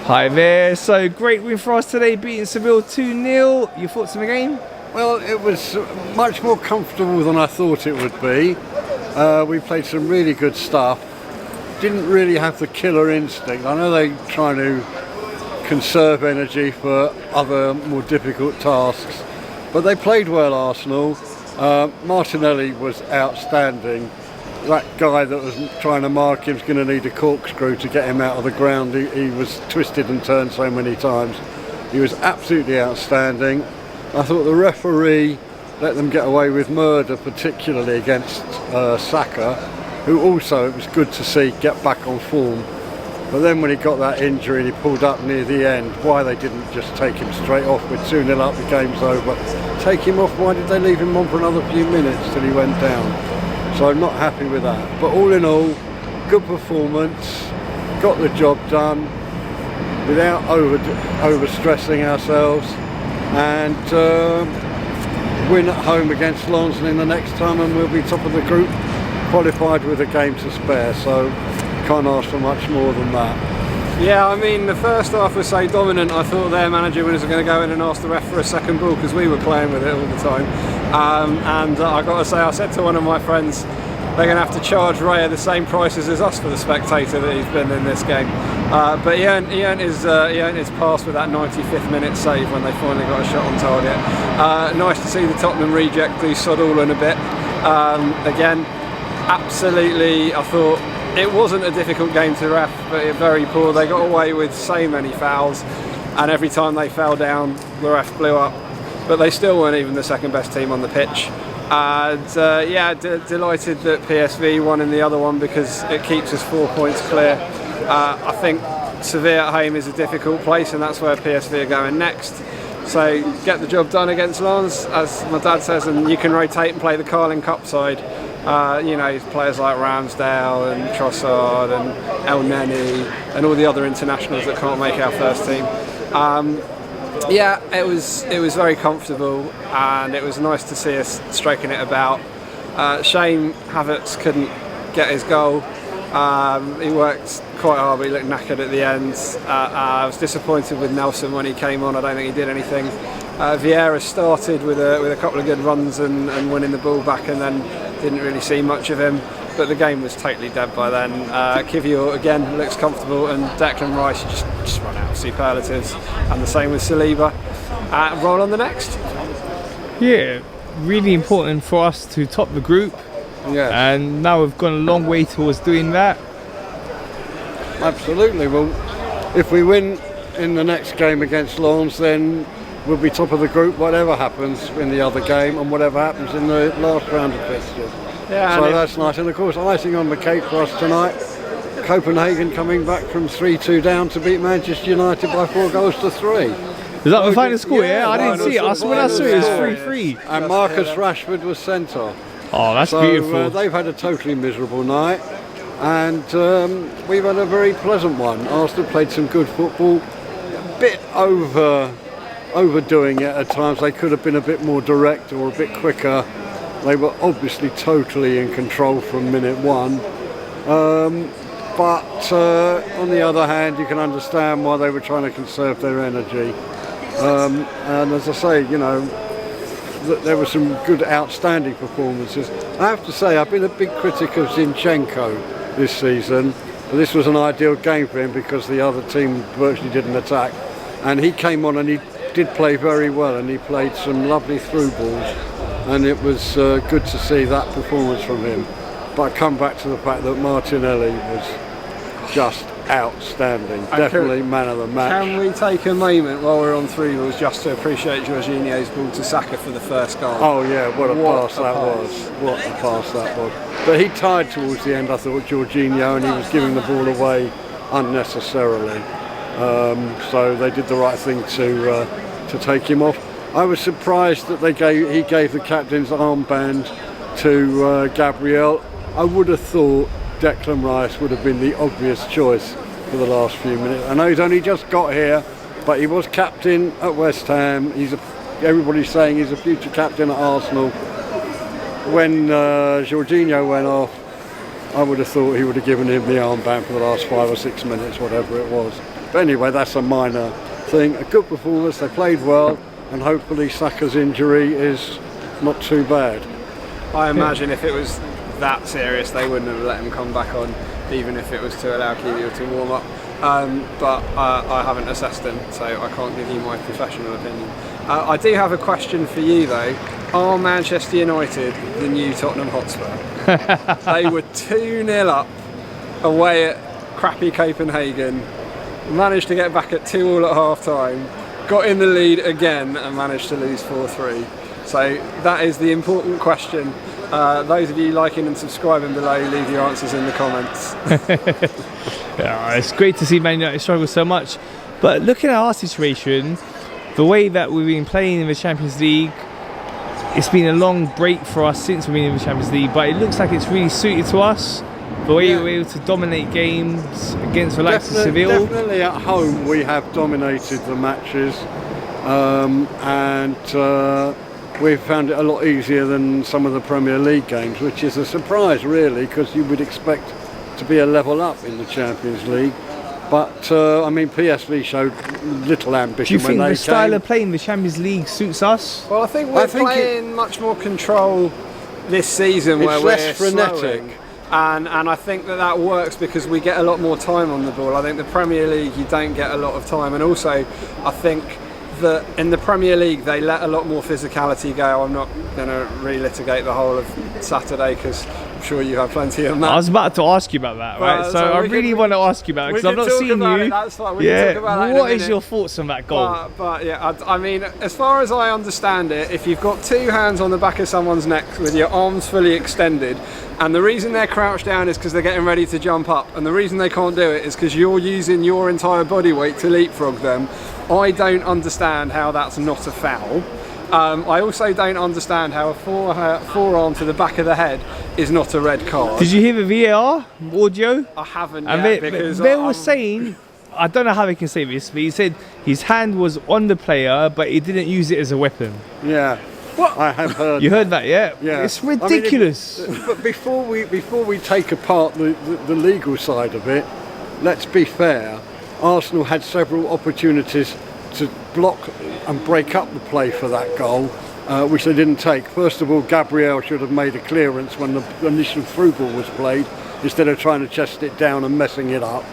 Hi there, so great win for us today, beating Seville 2-0. Your thoughts on the game? Well, it was much more comfortable than I thought it would be. We played some really good stuff. Didn't really have the killer instinct. I know they're trying to conserve energy for other more difficult tasks, but they played well, Arsenal. Martinelli was outstanding. That guy that was trying to mark him is going to need a corkscrew to get him out of the ground. He was twisted and turned so many times. He was absolutely outstanding. I thought the referee let them get away with murder, particularly against Saka, who also, it was good to see, get back on form. But then when he got that injury and he pulled up near the end, why they didn't just take him straight off with 2-0 up, the game's over. Take him off, why did they leave him on for another few minutes till he went down? So I'm not happy with that. But all in all, good performance, got the job done without over-stressing ourselves, and win at home against Lens in the next time, and we'll be top of the group, qualified with a game to spare, so can't ask for much more than that. Yeah, I mean, the first half was so dominant, I thought their manager was going to go in and ask the ref for a second ball, because we were playing with it all the time. And I got to say, I said to one of my friends, they're going to have to charge Raya the same prices as us for the spectator that he's been in this game. But he earned his pass with that 95th minute save when they finally got a shot on target. Nice to see the Tottenham reject do sod all in a bit. Again, absolutely, I thought it wasn't a difficult game to ref, but very poor. They got away with so many fouls, and every time they fell down, the ref blew up. But they still weren't even the second best team on the pitch. And yeah, delighted that PSV won in the other one, because it keeps us 4 points clear. I think Seville at home is a difficult place, and that's where PSV are going next. So get the job done against Lens, as my dad says, and you can rotate and play the Carling Cup side. You know, players like Ramsdale and Trossard and El Neni and all the other internationals that can't make our first team. Yeah, it was very comfortable, and it was nice to see us stroking it about. Shame Havertz couldn't get his goal. He worked quite hard, but he looked knackered at the end. I was disappointed with Nelson when he came on. I don't think he did anything. Vieira started with a couple of good runs and winning the ball back, and then didn't really see much of him. But the game was totally dead by then. Kivior again looks comfortable, and Declan Rice just run out of superlatives, and the same with Saliba. Roll on the next. Yeah, really important for us to top the group. Yes. And now we've gone a long way towards doing that. Absolutely. Well, if we win in the next game against Lens, then we'll be top of the group, whatever happens in the other game and whatever happens in the last round of fixtures. Yeah, so that's nice. And of course, icing on the cake for us tonight, Copenhagen coming back from 3-2 down to beat Manchester United by 4-3. Is that the final score? Yeah, I didn't see it. When I saw it, it was 3-3. And Marcus Rashford was sent off. Oh, that's beautiful. They've had a totally miserable night, and we've had a very pleasant one. Arsenal played some good football, a bit overdoing it at times. They could have been a bit more direct or a bit quicker. They were obviously totally in control from minute one. But on the other hand, you can understand why they were trying to conserve their energy. And as I say, you know, there were some good, outstanding performances. I have to say, I've been a big critic of Zinchenko this season. But this was an ideal game for him because the other team virtually didn't attack. And he came on and he did play very well, and he played some lovely through balls. And it was good to see that performance from him. But I come back to the fact that Martinelli was just outstanding. Definitely man of the match. Can we take a moment while we're on through balls just to appreciate Jorginho's ball to Saka for the first goal? Oh yeah, what a pass that was. What a pass that was. But he tied towards the end, I thought, Jorginho, and he was giving the ball away unnecessarily. So they did the right thing to take him off. I was surprised that he gave the captain's armband to Gabriel. I would have thought Declan Rice would have been the obvious choice for the last few minutes. I know he's only just got here, but he was captain at West Ham. Everybody's saying he's a future captain at Arsenal. When Jorginho went off, I would have thought he would have given him the armband for the last 5 or 6 minutes, whatever it was. But anyway, that's a minor thing. A good performance, they played well, and hopefully Saka's injury is not too bad. I imagine if it was that serious, they wouldn't have let him come back on, even if it was to allow Kiwior to warm up. But I haven't assessed him, so I can't give you my professional opinion. I do have a question for you though. Are Manchester United the new Tottenham Hotspur? They were 2-0 up away at crappy Copenhagen, managed to get back at 2-2 at half time, got in the lead again and managed to lose 4-3. So that is the important question. Those of you liking and subscribing below, leave your answers in the comments. Yeah, it's great to see Man United struggle so much. But looking at our situation, the way that we've been playing in the Champions League, it's been a long break for us since we've been in the Champions League, but it looks like it's really suited to us. The way we're able to dominate games against the likes of Seville. Definitely at home we have dominated the matches, and we've found it a lot easier than some of the Premier League games, which is a surprise really, because you would expect to be a level up in the Champions League. But I mean, PSV showed little ambition. Do you when think they the style came. of playing the Champions League suits us? Well, I think we're playing much more control this season, where we're less frenetic. slowing. And I think that works because we get a lot more time on the ball. I think the Premier League, you don't get a lot of time, and also I think that in the Premier League they let a lot more physicality go. I'm not going to relitigate the whole of Saturday because I'm sure you have plenty of that. I was about to ask you about that, right? So I really want to ask you about it because I've not seen you. That's fine. We can talk about that What in a is minute. your thoughts on that goal? But yeah, I mean, as far as I understand it, if you've got two hands on the back of someone's neck with your arms fully extended, and the reason they're crouched down is because they're getting ready to jump up, and the reason they can't do it is because you're using your entire body weight to leapfrog them, I don't understand how that's not a foul. I also don't understand how a forearm to the back of the head is not a red card. Did you hear the VAR audio? I haven't And yet, because they were saying, I don't know how they can say this, but he said his hand was on the player, but he didn't use it as a weapon. Yeah. What? I have heard. You heard that, yeah? Yeah. It's ridiculous. I mean, but before we take apart the legal side of it, let's be fair. Arsenal had several opportunities to block and break up the play for that goal, which they didn't take. First of all, Gabriel should have made a clearance when the initial through ball was played, instead of trying to chest it down and messing it up.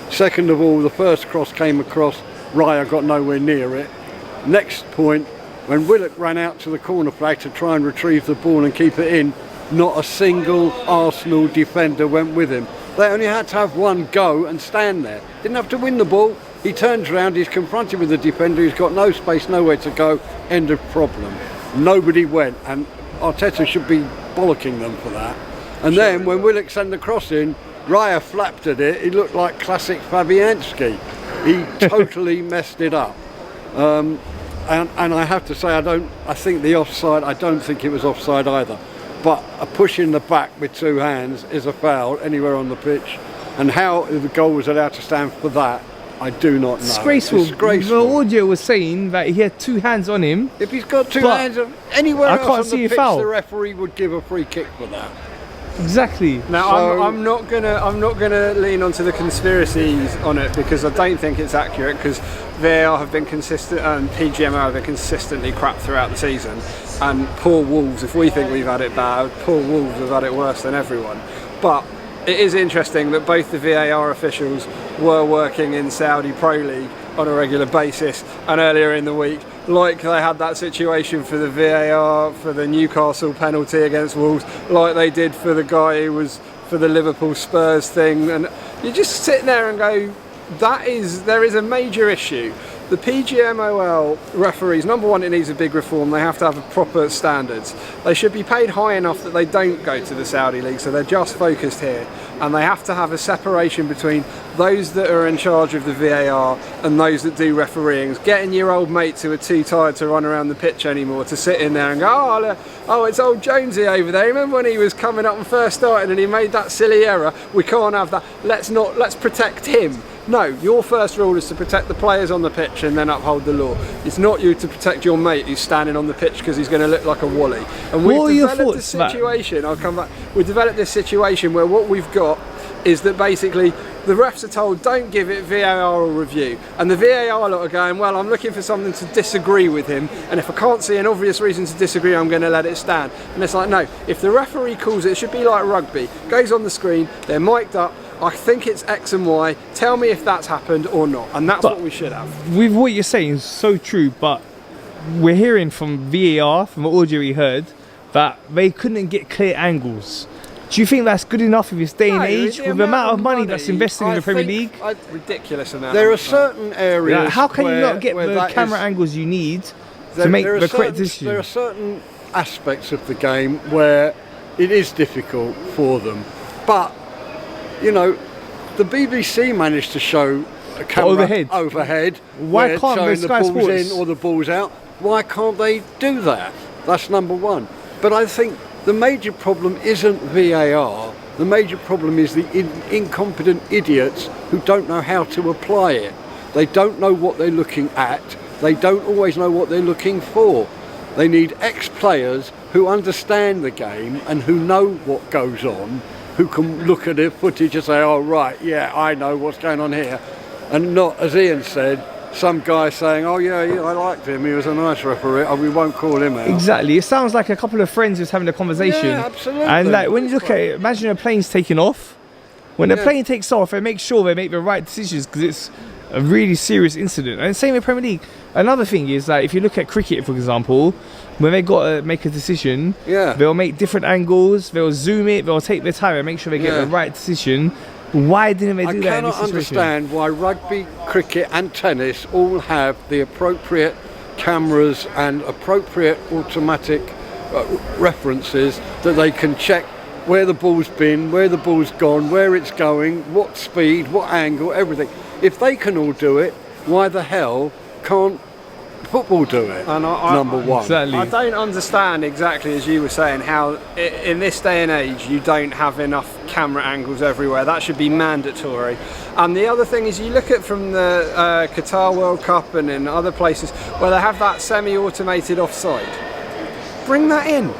Second of all, the first cross came across, Raya got nowhere near it. Next point, when Willock ran out to the corner flag to try and retrieve the ball and keep it in, not a single Arsenal defender went with him. They only had to have one go and stand there. Didn't have to win the ball. He turns around, he's confronted with the defender, he's got no space, nowhere to go, end of problem. Nobody went, and Arteta should be bollocking them for that. And then when Willock sent the cross in, Raya flapped at it, he looked like classic Fabianski. He totally messed it up. And I have to say, I think the offside, I don't think it was offside either. But a push in the back with two hands is a foul anywhere on the pitch. And how the goal was allowed to stand for that, I do not know. Disgraceful. Disgraceful. The audio was saying that he had two hands on him. If he's got two But hands anywhere I else can't on see the a pitch, foul. the referee would give a free kick for that. Exactly. Now, So- I'm not gonna lean onto the conspiracies on it, because I don't think it's accurate, because VAR have been consistent and PGMO have been consistently crap throughout the season. And poor Wolves, if we think we've had it bad, poor Wolves have had it worse than everyone. But it is interesting that both the VAR officials were working in Saudi Pro League on a regular basis, and earlier in the week, like they had that situation for the VAR for the Newcastle penalty against Wolves, like they did for the guy who was for the Liverpool Spurs thing, and you just sit there and go, there is a major issue. The PGMOL referees, number one, it needs a big reform. They have to have proper standards. They should be paid high enough that they don't go to the Saudi League, so they're just focused here. And they have to have a separation between those that are in charge of the VAR and those that do refereeing. Getting your old mates who are too tired to run around the pitch anymore to sit in there and go, oh, it's old Jonesy over there. Remember when he was coming up and first started and he made that silly error? We can't have that. Let's protect him. No, your first rule is to protect the players on the pitch and then uphold the law. It's not you to protect your mate who's standing on the pitch because he's going to look like a wally. And we've developed a situation, I'll come back, we've developed this situation where what we've got is that basically the refs are told don't give it VAR or review, and the VAR lot are going, well, I'm looking for something to disagree with him, and if I can't see an obvious reason to disagree, I'm going to let it stand. And it's like, no, if the referee calls it, it should be like rugby, goes on the screen, they're mic'd up, I think it's X and Y, tell me if that's happened or not, and that's what we should have. With what you're saying is so true, but we're hearing from VAR, from the audio we heard, that they couldn't get clear angles. Do you think that's good enough in this day and age, with the amount of money that's invested in the Premier League? Ridiculous amount. There are certain areas. How can you not get the camera angles you need to make the correct decision? There are certain aspects of the game where it is difficult for them, but you know, the BBC managed to show a camera overhead. Why can't the Sky ball's Sports in or the ball's out? Why can't they do that? That's number one. But I think the major problem isn't VAR. The major problem is the incompetent idiots who don't know how to apply it. They don't know what they're looking at. They don't always know what they're looking for. They need ex-players who understand the game and who know what goes on, who can look at the footage and say, oh right, yeah, I know what's going on here. And not, as Ian said, some guy saying, oh yeah, I liked him, he was a nice referee, we won't call him out. Exactly, it sounds like a couple of friends just having a conversation. Yeah, absolutely. And like when you look at it, imagine a plane's taking off. When the plane takes off, they make sure they make the right decisions because it's a really serious incident. And same with Premier League. Another thing is that if you look at cricket, for example, when they got to make a decision, they'll make different angles, they'll zoom it, they'll take their time and make sure they get the right decision. Why didn't they do that in this situation? I cannot understand why rugby, cricket and tennis all have the appropriate cameras and appropriate automatic references that they can check where the ball's been, where the ball's gone, where it's going, what speed, what angle, everything. If they can all do it, why the hell can't football do it? Number one. Exactly. I don't understand exactly, as you were saying, how in this day and age you don't have enough camera angles everywhere. That should be mandatory. And the other thing is, you look at from the Qatar World Cup and in other places where they have that semi-automated offside. Bring that in.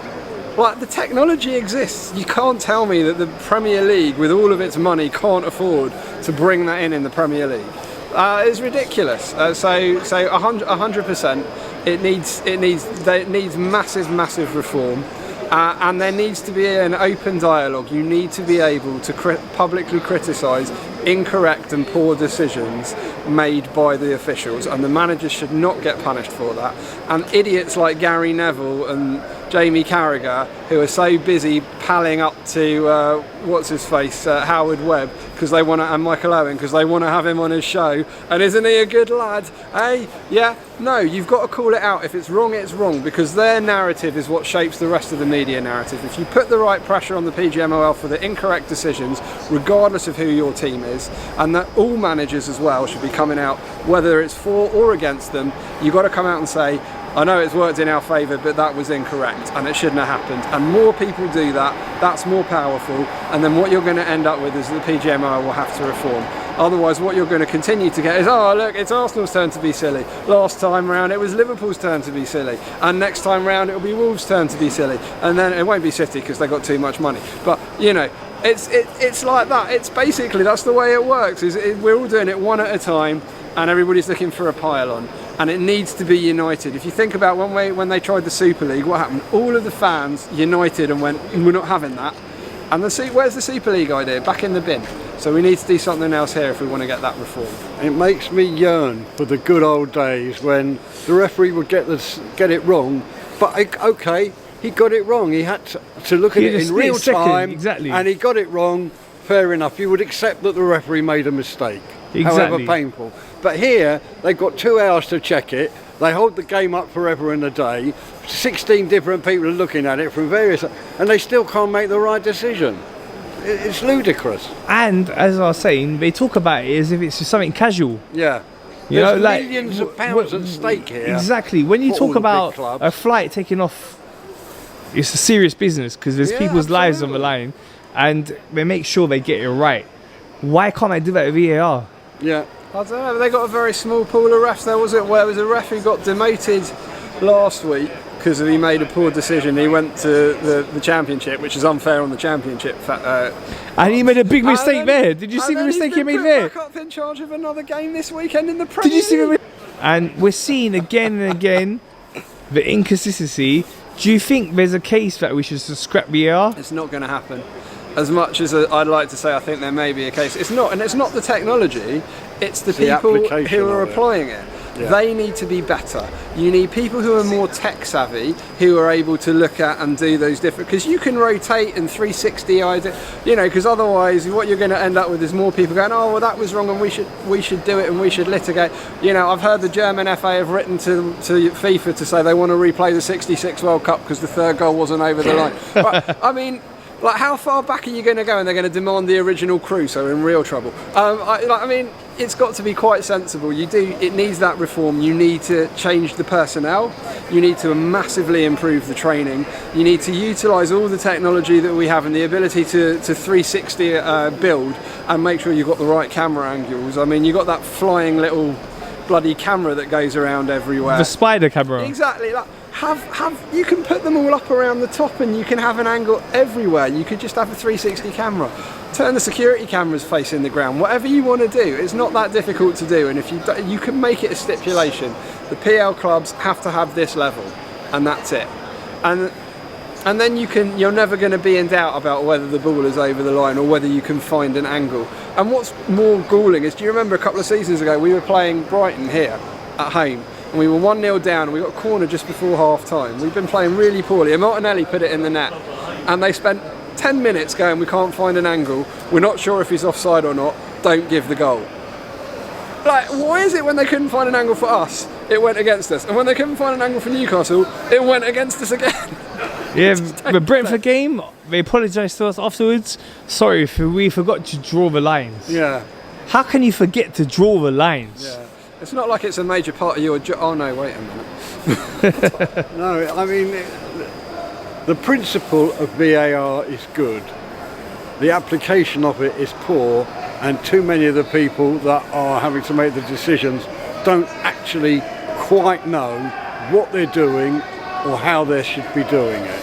Like, the technology exists. You can't tell me that the Premier League, with all of its money, can't afford to bring that in the Premier League. It's ridiculous. So 100%. It needs massive reform, and there needs to be an open dialogue. You need to be able to publicly criticise incorrect and poor decisions made by the officials, and the managers should not get punished for that. And idiots like Gary Neville and Jamie Carragher, who are so busy palling up to what's his face, Howard Webb, because they want to, and Michael Owen, because they want to have him on his show. And isn't he a good lad? Hey, yeah, no, you've got to call it out. If it's wrong, it's wrong, because their narrative is what shapes the rest of the media narrative. If you put the right pressure on the PGMOL for the incorrect decisions, regardless of who your team is, and that all managers as well should be coming out, whether it's for or against them, you've got to come out and say, I know it's worked in our favour, but that was incorrect and it shouldn't have happened. And more people do that, that's more powerful, and then what you're going to end up with is the PGMOL will have to reform. Otherwise, what you're going to continue to get is, oh look, it's Arsenal's turn to be silly. Last time round it was Liverpool's turn to be silly, and next time round it'll be Wolves' turn to be silly, and then it won't be City because they got too much money. But you know, it's like that. It's basically, that's the way it works. We're all doing it one at a time, and everybody's looking for a pile-on. And it needs to be united. If you think about when they tried the Super League, what happened? All of the fans united and went, we're not having that. And where's the Super League idea? Back in the bin. So we need to do something else here if we want to get that reform. It makes me yearn for the good old days when the referee would get it wrong, but okay, he got it wrong. He had to look at it in real time, exactly. And he got it wrong. Fair enough. You would accept that the referee made a mistake, however painful. But here, they've got 2 hours to check it. They hold the game up forever in a day. 16 different people are looking at it from various, and they still can't make the right decision. It's ludicrous. And as I was saying, they talk about it as if it's just something casual. Yeah. There's millions of pounds at stake here. Exactly. When you talk about a flight taking off, it's a serious business because there's people's lives on the line, and they make sure they get it right. Why can't they do that with VAR? Yeah. I don't know, they got a very small pool of refs. There was a ref who got demoted last week because he made a poor decision. He went to the championship, which is unfair on the championship. And he made a big mistake there. Did you see the mistake he made there? Back up in charge of another game this weekend in the Premier Did you see League. And we're seeing again and again the inconsistency. Do you think there's a case that we should scrap VAR? It's not going to happen. As much as I'd like to say I think there may be a case, it's not. And it's not the technology, it's the people who are applying it. Yeah. They need to be better. You need people who are more tech savvy, who are able to look at and do those different, because you can rotate and 360 idea, you know, because otherwise what you're going to end up with is more people going, oh well, that was wrong and we should do it and we should litigate. You know, I've heard the German FA have written to FIFA to say they want to replay the 66 World Cup because the third goal wasn't over the line. But I mean, like, how far back are you going to go? And they're going to demand the original crew, so we're in real trouble. I mean, it's got to be quite sensible. It needs that reform. You need to change the personnel. You need to massively improve the training. You need to utilise all the technology that we have and the ability to 360 build and make sure you've got the right camera angles. I mean, you've got that flying little bloody camera that goes around everywhere. The spider camera. Exactly. Like, you can put them all up around the top and you can have an angle everywhere. You could just have a 360 camera. Turn the security cameras facing the ground. Whatever you want to do, it's not that difficult to do. And if you can make it a stipulation, the PL clubs have to have this level, and that's it. And then you're never going to be in doubt about whether the ball is over the line or whether you can find an angle. And what's more galling is, do you remember a couple of seasons ago we were playing Brighton here at home? And we were 1-0 down and we got a corner just before half time. We've been playing really poorly and Martinelli put it in the net and they spent 10 minutes going, we can't find an angle, we're not sure if he's offside or not, don't give the goal. Like, why is it when they couldn't find an angle for us, it went against us, and when they couldn't find an angle for Newcastle, it went against us again? Yeah, the Brentford game, they apologised to us afterwards. Sorry, we forgot to draw the lines. Yeah. How can you forget to draw the lines? Yeah. It's not like it's a major part of your job. Oh no, wait a minute. No, I mean, the principle of VAR is good. The application of it is poor, and too many of the people that are having to make the decisions don't actually quite know what they're doing or how they should be doing it.